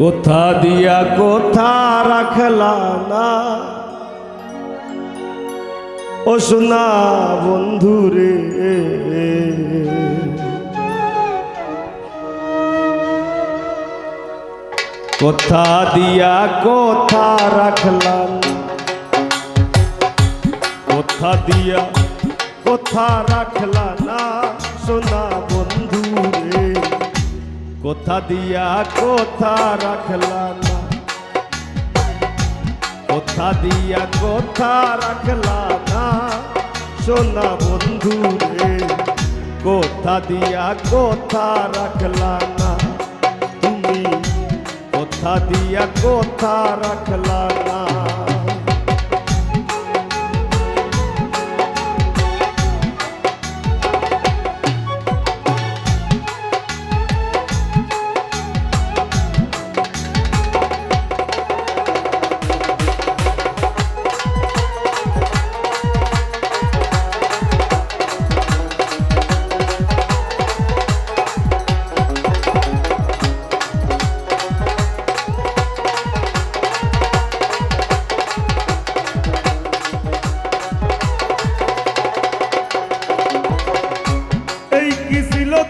কোথা দিয়া কোথা রাখলা না ও সোনা বন্ধুরে, কোথা দিয়া কোথা রাখলা না, কোথা দিয়া কোথা রাখলা না সোনা বন্ধুরে, কোথা দিয়া কোথা রাখলা না, কোথা দিয়া কোথা রাখলা না সোনা বন্ধুরে, কোথা দিয়া কোথা রাখলা না তুমি, কোথা দিয়া কোথা রাখলা না।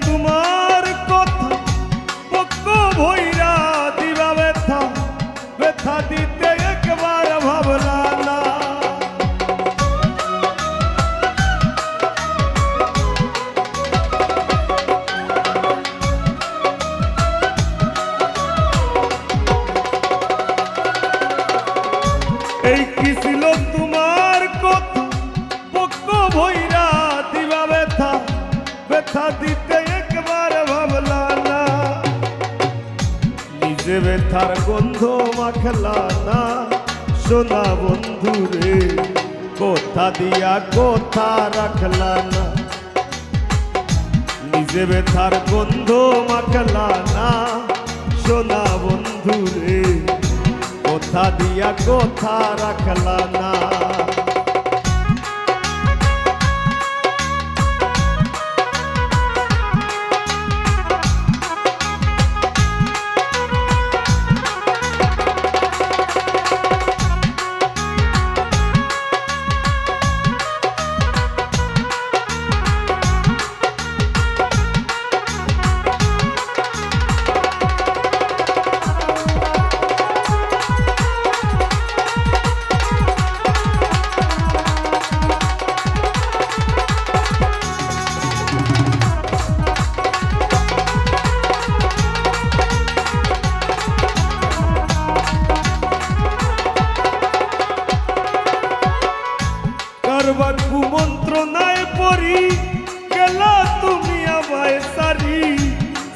তোমার কথা পক্ষ ভৈরা দিবা ব্যথা, ব্যথা দিতে একবার ভাবলা না, এই কি ছিল তোমার কথা পক্ষ ভৈরা দিবা ব্যথা, ব্যথা দিতে একবার ভাবলা না, নিজে ব্যথার গন্ধ মাখলা না সোনা বন্ধুরে, কোথা দিয়া কোথা রাখলা না, নিজে ব্যথার গন্ধ মাখলা না সোনা বন্ধুরে, কোথা দিয়া কোথা রাখলা না। কারবার কুমন্ত্রণায় পড়ি গেলা তুমি আমায় সারি,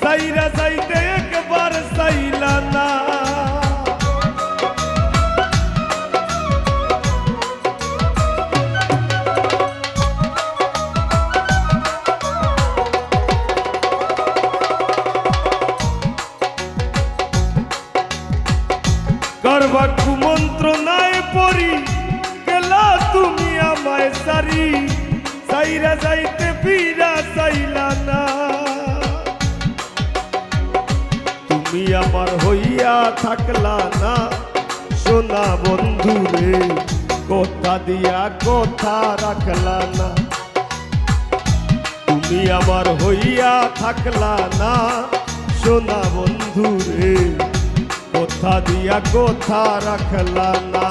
সাইরা যাইতে একবার চাইলা না, কারবার কুমন্ত্রণায় পড়ি গেলা তুমি আমায় সারি, সাইরা যাইতে ফিরা চাইলা না, তুমি আমার হইয়া থাকলা না সোনা বন্ধুরে, কোথা দিয়া কোথা রাখলা না, তুমি আমার হইয়া থাকলা না সোনা বন্ধুরে, কোথা দিয়া কোথা রাখলা না।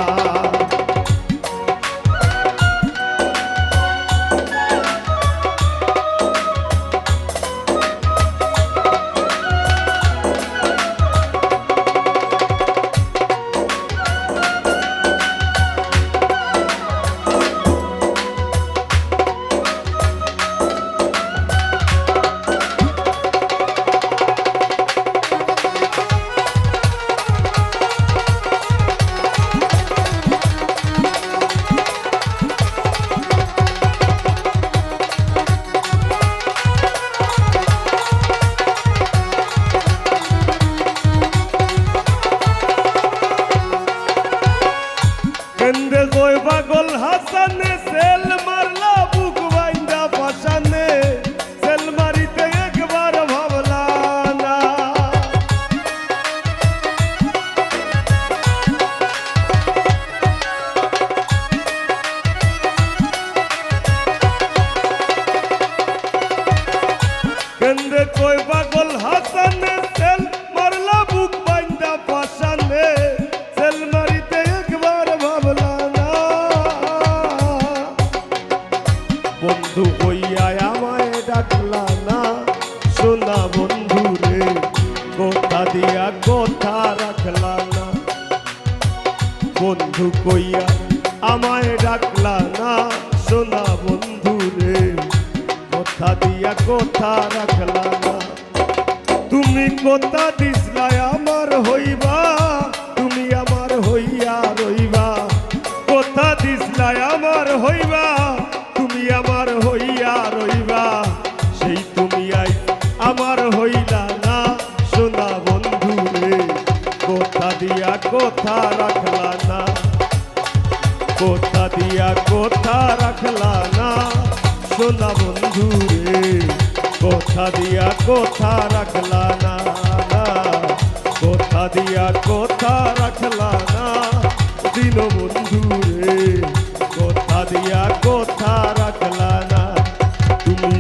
পাগল হাসানে সেল মারলা বুক বাইন্দা পাশানে সেল মারিতে একবার ভাবলা না বন্ধু হইয়া আমায় ডাকলা না সোনা বন্ধু রে কথা দিয়া কথা রাখলা না বন্ধু কইয়া আমায় ডাকলা না সোনা বন্ধু রে কথা দিয়া কথা রাখলা না তুমি কথা দিসলাই আমার হইবা তুমি আমার হইয়া রইবা কথা দিসলাই আমার হইবা তুমি আমার হইয়া রইবা সেই তুমি আই আমার হইলা না সোনা বন্ধু রে কথা দিয়া কথা রাখলা না কথা দিয়া কথা রাখলা না সোনা বন্ধু রে কথা দিয়া কথা রাখলা না কথা দিয়া কথা রাখলা না দিন বন্ধু রে কথা দিয়া কথা রাখলা না তুমি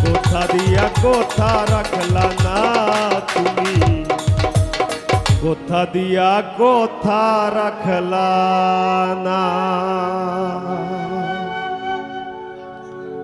কথা দিয়া কথা রাখলা না তুমি কথা দিয়া কথা রাখলা না